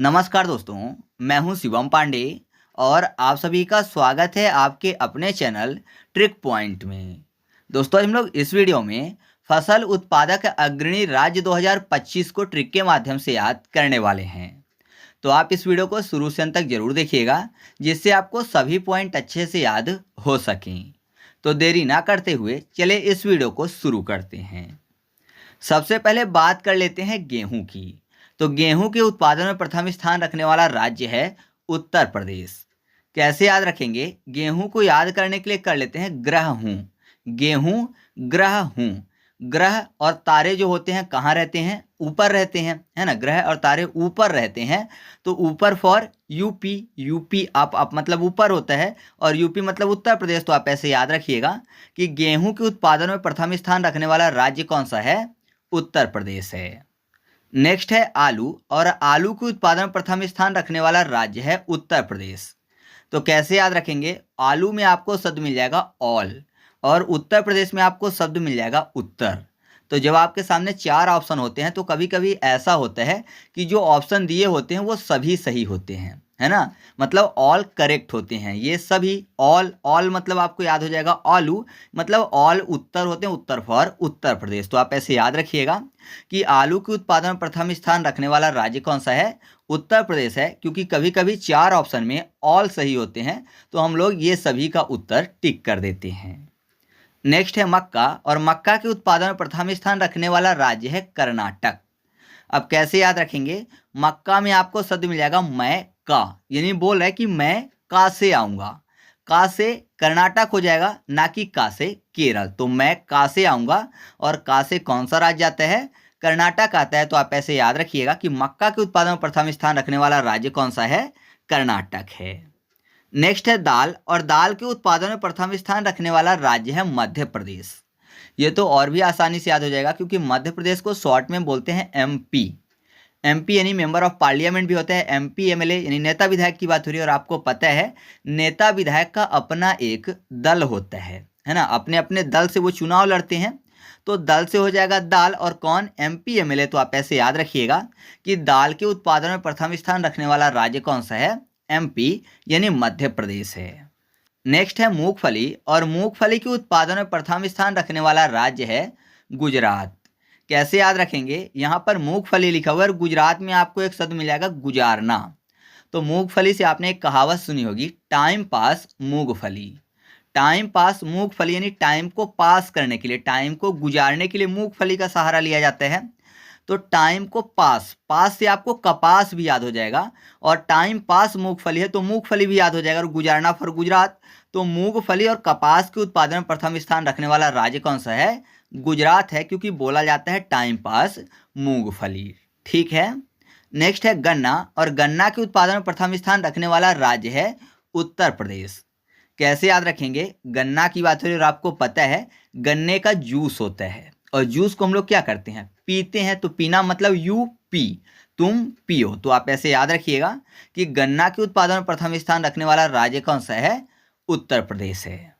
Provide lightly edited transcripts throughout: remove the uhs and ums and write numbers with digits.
नमस्कार दोस्तों, मैं हूं शिवम पांडे और आप सभी का स्वागत है आपके अपने चैनल ट्रिक पॉइंट में। दोस्तों, हम लोग इस वीडियो में फसल उत्पादक अग्रणी राज्य 2025 को ट्रिक के माध्यम से याद करने वाले हैं। तो आप इस वीडियो को शुरू से अंत तक जरूर देखिएगा, जिससे आपको सभी पॉइंट अच्छे से याद हो सकें। तो देरी ना करते हुए चले इस वीडियो को शुरू करते हैं। सबसे पहले बात कर लेते हैं गेहूं की। तो गेहूं के उत्पादन में प्रथम स्थान रखने वाला राज्य है उत्तर प्रदेश। कैसे याद रखेंगे? गेहूं को याद करने के लिए कर लेते हैं ग्रह हूं। गेहूं ग्रह हूं। ग्रह और तारे जो होते हैं कहाँ रहते हैं? ऊपर रहते हैं, है ना। ग्रह और तारे ऊपर रहते हैं, तो ऊपर फॉर यूपी। यूपी आप मतलब ऊपर होता है और यूपी मतलब उत्तर प्रदेश। तो आप ऐसे याद रखिएगा कि गेहूं के उत्पादन में प्रथम स्थान रखने वाला राज्य कौन सा है? उत्तर प्रदेश है। नेक्स्ट है आलू, और आलू के उत्पादन में प्रथम स्थान रखने वाला राज्य है उत्तर प्रदेश। तो कैसे याद रखेंगे? आलू में आपको शब्द मिल जाएगा ऑल, और उत्तर प्रदेश में आपको शब्द मिल जाएगा उत्तर। तो जब आपके सामने चार ऑप्शन होते हैं तो कभी कभी ऐसा होता है कि जो ऑप्शन दिए होते हैं वो सभी सही होते हैं, है ना। मतलब ऑल करेक्ट होते हैं ये सभी। ऑल ऑल मतलब आपको याद हो जाएगा आलू, मतलब ऑल उत्तर होते हैं, उत्तर फॉर उत्तर प्रदेश। तो आप ऐसे याद रखिएगा कि आलू के उत्पादन में प्रथम स्थान रखने वाला राज्य कौन सा है? उत्तर प्रदेश है, क्योंकि कभी कभी चार ऑप्शन में ऑल सही होते हैं तो हम लोग ये सभी का उत्तर टिक कर देते हैं। नेक्स्ट है मक्का, और मक्का के उत्पादन में प्रथम स्थान रखने वाला राज्य है कर्नाटक। अब कैसे याद रखेंगे? मक्का में आपको शब्द मिल जाएगा मैं का, यानी बोल रहा है कि मैं का से आऊंगा। का से कर्नाटक हो जाएगा, ना कि का से केरल। तो मैं का से आऊंगा, और का से कौन सा राज्य आता है? कर्नाटक आता है। तो आप ऐसे याद रखिएगा कि मक्का के उत्पादन में प्रथम स्थान रखने वाला राज्य कौन सा है? कर्नाटक है। नेक्स्ट है दाल, और दाल के उत्पादन में प्रथम स्थान रखने वाला राज्य है मध्य प्रदेश। ये तो और भी आसानी से याद हो जाएगा, क्योंकि मध्य प्रदेश को शॉर्ट में बोलते हैं एमपी। एमपी यानी मेंबर ऑफ पार्लियामेंट भी होता है। एमपी एमएलए यानी नेता विधायक की बात हो रही है। और आपको पता है नेता विधायक का अपना एक दल होता है ना। अपने अपने दल से वो चुनाव लड़ते हैं, तो दल से हो जाएगा दाल, और कौन? MP MLA. तो आप ऐसे याद रखिएगा कि दाल के उत्पादन में प्रथम स्थान रखने वाला राज्य कौन सा है? एमपी यानी मध्य प्रदेश है। नेक्स्ट है मूंगफली, और मूंगफली के उत्पादन में प्रथम स्थान रखने वाला राज्य है गुजरात। कैसे याद रखेंगे? यहाँ पर मूंगफली लिखा हुआ है और गुजरात में आपको एक शब्द मिल जाएगा गुजारना। तो मूंगफली से आपने एक कहावत सुनी होगी, टाइम पास मूंगफली। टाइम पास मूंगफली यानी टाइम को पास करने के लिए, टाइम को गुजारने के लिए मूंगफली का सहारा लिया जाता है। तो टाइम को पास, पास से आपको कपास भी याद हो जाएगा, और टाइम पास मूंगफली है तो मूंगफली भी याद हो जाएगा, और गुजारना फॉर गुजरात। तो मूंगफली और कपास के उत्पादन में प्रथम स्थान रखने वाला राज्य कौन सा है? गुजरात है, क्योंकि बोला जाता है टाइम पास मूंगफली। ठीक है। नेक्स्ट है गन्ना, और गन्ना के उत्पादन में प्रथम स्थान रखने वाला राज्य है उत्तर प्रदेश। कैसे याद रखेंगे? गन्ना की बात हो रही है और आपको पता है गन्ने का जूस होता है, और जूस को हम लोग क्या करते हैं? पीते हैं। तो पीना मतलब यू पी, तुम पियो। तो आप ऐसे याद रखिएगा कि गन्ना के उत्पादन में प्रथम स्थान रखने वाला राज्य कौन सा है? उत्तर प्रदेश है।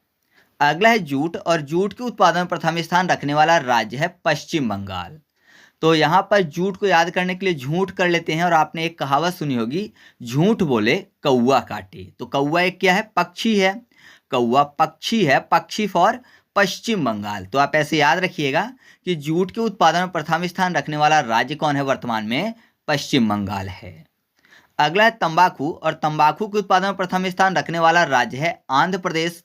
अगला है जूट, और जूट के उत्पादन में प्रथम स्थान रखने वाला राज्य है पश्चिम बंगाल। तो यहाँ पर जूट को याद करने के लिए झूठ कर लेते हैं, और आपने एक कहावत सुनी होगी, झूठ बोले कौवा काटे। तो कौवा एक क्या है? पक्षी है। कौवा पक्षी है, पक्षी फॉर पश्चिम बंगाल। तो आप ऐसे याद रखिएगा कि जूट के उत्पादन में प्रथम स्थान रखने वाला राज्य कौन है वर्तमान में? पश्चिम बंगाल है। अगला है तंबाकू, और तंबाकू के उत्पादन में प्रथम स्थान रखने वाला राज्य है आंध्र प्रदेश।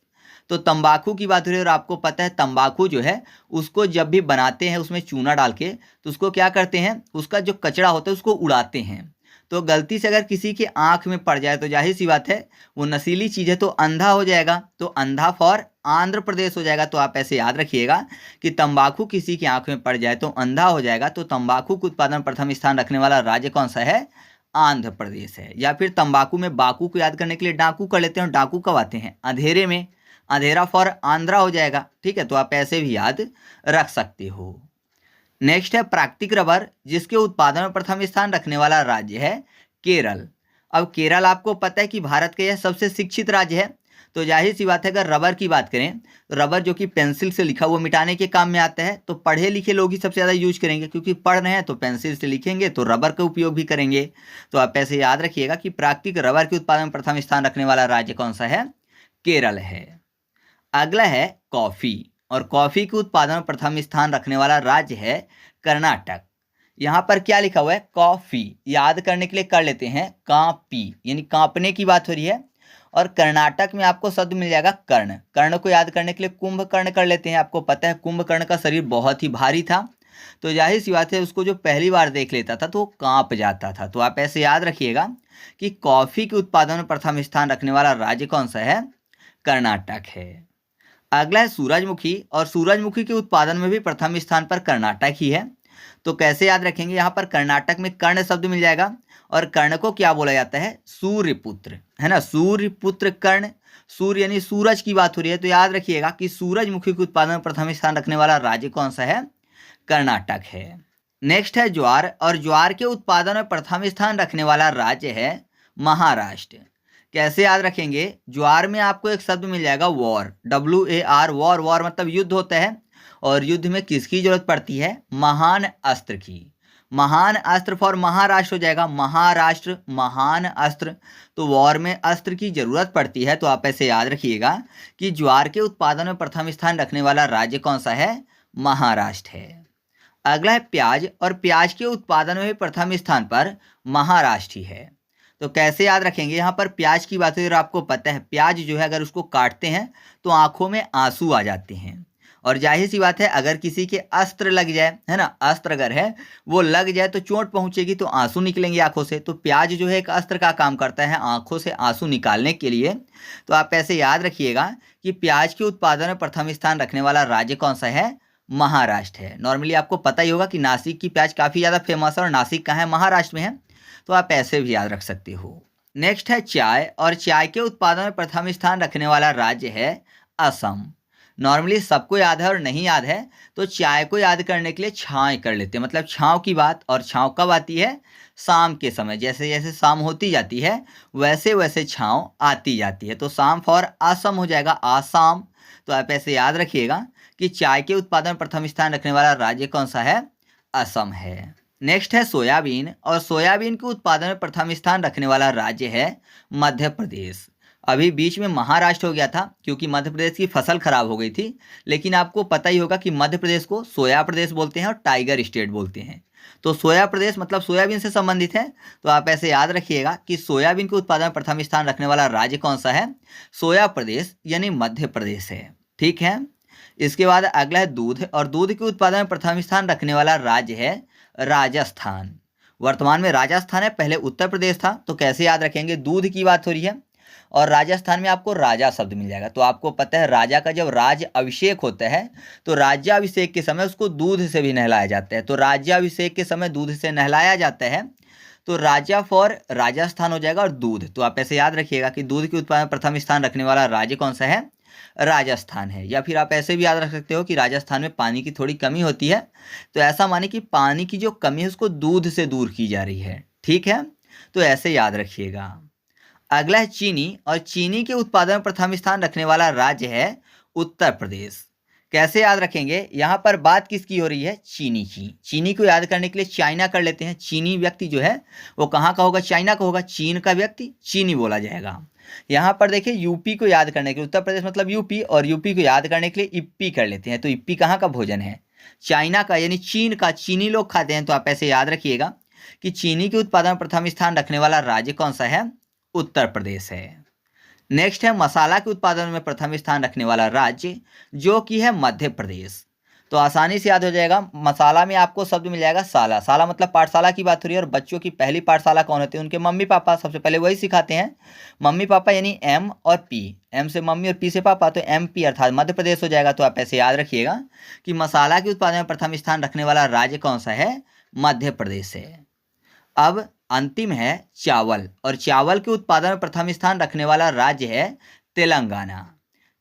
तो तंबाकू की बात हो रही है और आपको पता है तंबाकू जो है उसको जब भी बनाते हैं उसमें चूना डाल के, तो उसको क्या करते हैं? उसका जो कचरा होता है उसको उड़ाते हैं। तो गलती से अगर किसी की आंख में पड़ जाए तो जाहिर सी बात है वो नशीली चीज़ है तो अंधा हो जाएगा। तो अंधा फॉर आंध्र प्रदेश हो जाएगा। तो आप ऐसे याद रखिएगा कि तंबाकू किसी की आंख में पड़ जाए तो अंधा हो जाएगा। तो तंबाकू के उत्पादन प्रथम स्थान रखने वाला राज्य कौन सा है? आंध्र प्रदेश है। या फिर तंबाकू में बाकू को याद करने के लिए डाकू कर लेते हैं, और डाकू कब आते हैं? अंधेरे में। अंधेरा फॉर आंध्रा हो जाएगा। ठीक है, तो आप ऐसे भी याद रख सकते हो। नेक्स्ट है प्राकृतिक रबर, जिसके उत्पादन में प्रथम स्थान रखने वाला राज्य है केरल। अब केरल आपको पता है कि भारत का यह सबसे शिक्षित राज्य है। तो जाहिर सी बात है अगर रबर की बात करें तो रबर जो कि पेंसिल से लिखा हुआ मिटाने के काम में आता है, तो पढ़े लिखे लोग ही सबसे ज़्यादा यूज करेंगे, क्योंकि पढ़ रहे हैं तो पेंसिल से लिखेंगे तो रबर का उपयोग भी करेंगे। तो आप ऐसे याद रखिएगा कि प्राकृतिक रबर के उत्पादन में प्रथम स्थान रखने वाला राज्य कौन सा है? केरल है। अगला है कॉफ़ी, और कॉफ़ी के उत्पादन में प्रथम स्थान रखने वाला राज्य है कर्नाटक। यहाँ पर क्या लिखा हुआ है? कॉफ़ी। याद करने के लिए कर लेते हैं कांपी, यानी कांपने की बात हो रही है। और कर्नाटक में आपको शब्द मिल जाएगा कर्ण। कर्ण को याद करने के लिए कुंभकर्ण कर लेते हैं। आपको पता है कुंभकर्ण का शरीर बहुत ही भारी था, तो जाहिर सी बात है उसको जो पहली बार देख लेता था तो वो कांप जाता था। तो आप ऐसे याद रखिएगा कि कॉफ़ी के उत्पादन में प्रथम स्थान रखने वाला राज्य कौन सा है? कर्नाटक है। अगला है सूरजमुखी, और सूरजमुखी के उत्पादन में भी प्रथम स्थान पर कर्नाटक ही है। तो कैसे याद रखेंगे? यहाँ पर कर्नाटक में कर्ण शब्द मिल जाएगा, और कर्ण को क्या बोला जाता है? सूर्यपुत्र, है ना, सूर्यपुत्र कर्ण। सूर्य यानी सूरज की बात हो रही है, तो याद रखिएगा कि सूरजमुखी के उत्पादन में प्रथम स्थान रखने वाला राज्य कौन सा है? कर्नाटक है। नेक्स्ट है ज्वार, और ज्वार के उत्पादन में प्रथम स्थान रखने वाला राज्य है महाराष्ट्र। कैसे याद रखेंगे? ज्वार में आपको एक शब्द मिल जाएगा वॉर, WAR, वॉर। वॉर मतलब युद्ध होता है, और युद्ध में किसकी जरूरत पड़ती है? महान अस्त्र की। महान अस्त्र फॉर महाराष्ट्र हो जाएगा, महाराष्ट्र महान अस्त्र। तो वॉर में अस्त्र की जरूरत पड़ती है, तो आप ऐसे याद रखिएगा कि ज्वार के उत्पादन में प्रथम स्थान रखने वाला राज्य कौन सा है? महाराष्ट्र है। अगला है प्याज, और प्याज के उत्पादन में भी प्रथम स्थान पर महाराष्ट्र ही है। तो कैसे याद रखेंगे? यहाँ पर प्याज की बात है, आपको पता है प्याज जो है अगर उसको काटते हैं तो आंखों में आंसू आ जाते हैं, और जाहिर सी बात है अगर किसी के अस्त्र लग जाए, है ना, अस्त्र अगर है वो लग जाए तो चोट पहुंचेगी, तो आंसू निकलेंगे आंखों से। तो प्याज जो है एक अस्त्र का काम करता है आंखों से आंसू निकालने के लिए। तो आप ऐसे याद रखिएगा कि प्याज के उत्पादन में प्रथम स्थान रखने वाला राज्य कौन सा है? महाराष्ट्र है। नॉर्मली आपको पता ही होगा कि नासिक की प्याज काफ़ी ज़्यादा फेमस है, और नासिक कहाँ है? महाराष्ट्र में है। तो आप ऐसे भी याद रख सकते हो। नेक्स्ट है चाय, और चाय के उत्पादन में प्रथम स्थान रखने वाला राज्य है असम। नॉर्मली सबको याद है और नहीं याद है, तो चाय को याद करने के लिए छाँव कर लेते हैं, मतलब छाँव की बात। और छाँव कब आती है? शाम के समय। जैसे जैसे शाम होती जाती है वैसे वैसे छाँव आती जाती है। तो शाम फॉर असम हो जाएगा, आसाम। तो आप ऐसे याद रखिएगा कि चाय के उत्पादन में प्रथम स्थान रखने वाला राज्य कौन सा है? असम है। नेक्स्ट है सोयाबीन, और सोयाबीन के उत्पादन में प्रथम स्थान रखने वाला राज्य है मध्य प्रदेश। अभी बीच में महाराष्ट्र हो गया था क्योंकि मध्य प्रदेश की फसल खराब हो गई थी, लेकिन आपको पता ही होगा कि मध्य प्रदेश को सोया प्रदेश बोलते हैं और टाइगर स्टेट बोलते हैं। तो सोया प्रदेश मतलब सोयाबीन से संबंधित है। तो आप ऐसे याद रखिएगा कि सोयाबीन के उत्पादन में प्रथम स्थान रखने वाला राज्य कौन सा है? सोया प्रदेश यानी मध्य प्रदेश है। ठीक है। इसके बाद अगला है दूध, और दूध के उत्पादन में प्रथम स्थान रखने वाला राज्य है राजस्थान। वर्तमान में राजस्थान है, पहले उत्तर प्रदेश था। तो कैसे याद रखेंगे? दूध की बात हो रही है, और राजस्थान में आपको राजा शब्द मिल जाएगा। तो आपको पता है राजा का जब राज अभिषेक होता है तो राज्याभिषेक के समय उसको दूध से भी नहलाया जाता है। तो राज्याभिषेक के समय दूध से नहलाया जाता है, तो राजा फॉर राजस्थान हो जाएगा, और दूध। तो आप ऐसे याद रखिएगा कि दूध के उत्पादन में प्रथम स्थान रखने वाला राज्य कौन सा है? राजस्थान है। या फिर आप ऐसे भी याद रख सकते हो कि राजस्थान में पानी की थोड़ी कमी होती है, तो ऐसा माने कि पानी की जो कमी है उसको दूध से दूर की जा रही है। ठीक है, तो ऐसे याद रखिएगा। अगला है चीनी, और चीनी के उत्पादन में प्रथम स्थान रखने वाला राज्य है उत्तर प्रदेश। कैसे याद रखेंगे? यहाँ पर बात किसकी हो रही है? चीनी की। चीनी को याद करने के लिए चाइना कर लेते हैं। चीनी व्यक्ति जो है वो कहाँ का होगा? चाइना का होगा। चीन का व्यक्ति चीनी बोला जाएगा। यहाँ पर देखिए यूपी को याद करने के लिए, उत्तर प्रदेश मतलब यूपी, और यूपी को याद करने के लिए इप्पी कर लेते हैं। तो इप्पी कहाँ का भोजन है? चाइना का, यानी चीन का। चीनी लोग खाते हैं। तो आप ऐसे याद रखिएगा कि चीनी के उत्पादन में प्रथम स्थान रखने वाला राज्य कौन सा है? उत्तर प्रदेश है। नेक्स्ट है मसाला के उत्पादन में प्रथम स्थान रखने वाला राज्य, जो कि है मध्य प्रदेश। तो आसानी से याद हो जाएगा। मसाला में आपको शब्द मिल जाएगा साला। साला मतलब पाठशाला की बात हो रही है, और बच्चों की पहली पाठशाला कौन होती है? उनके मम्मी पापा सबसे पहले वही सिखाते हैं। मम्मी पापा यानी एम और पी, एम से मम्मी और पी से पापा, तो MP अर्थात मध्य प्रदेश हो जाएगा। तो आप ऐसे याद रखिएगा कि मसाला के उत्पादन में प्रथम स्थान रखने वाला राज्य कौन सा है? मध्य प्रदेश है। अब अंतिम है चावल, और चावल के उत्पादन में प्रथम स्थान रखने वाला राज्य है तेलंगाना।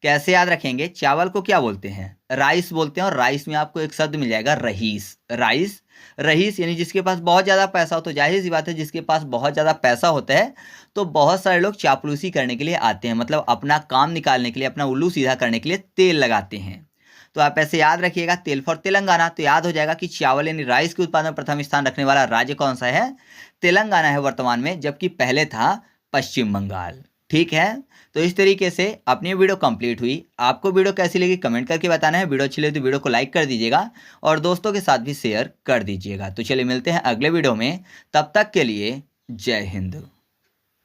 कैसे याद रखेंगे? चावल को क्या बोलते हैं? राइस बोलते हैं। और राइस में आपको एक शब्द मिल जाएगा रहीस। राइस, रहीस यानी जिसके पास बहुत ज़्यादा पैसा हो। तो जाहिर सी बात है, जिसके पास बहुत ज़्यादा पैसा होता है तो बहुत सारे लोग चापलूसी करने के लिए आते हैं, मतलब अपना काम निकालने के लिए, अपना उल्लू सीधा करने के लिए तेल लगाते हैं। तो आप ऐसे याद रखिएगा, तेल फॉर तेलंगाना। तो याद हो जाएगा कि चावल यानी राइस के उत्पादन में प्रथम स्थान रखने वाला राज्य कौन सा है? तेलंगाना है वर्तमान में, जबकि पहले था पश्चिम बंगाल। ठीक है, तो इस तरीके से अपनी वीडियो कंप्लीट हुई। आपको वीडियो कैसी लगी कमेंट करके बताना है। वीडियो अच्छी लगी तो वीडियो को लाइक कर दीजिएगा और दोस्तों के साथ भी शेयर कर दीजिएगा। तो चलिए मिलते हैं अगले वीडियो में, तब तक के लिए जय हिंद।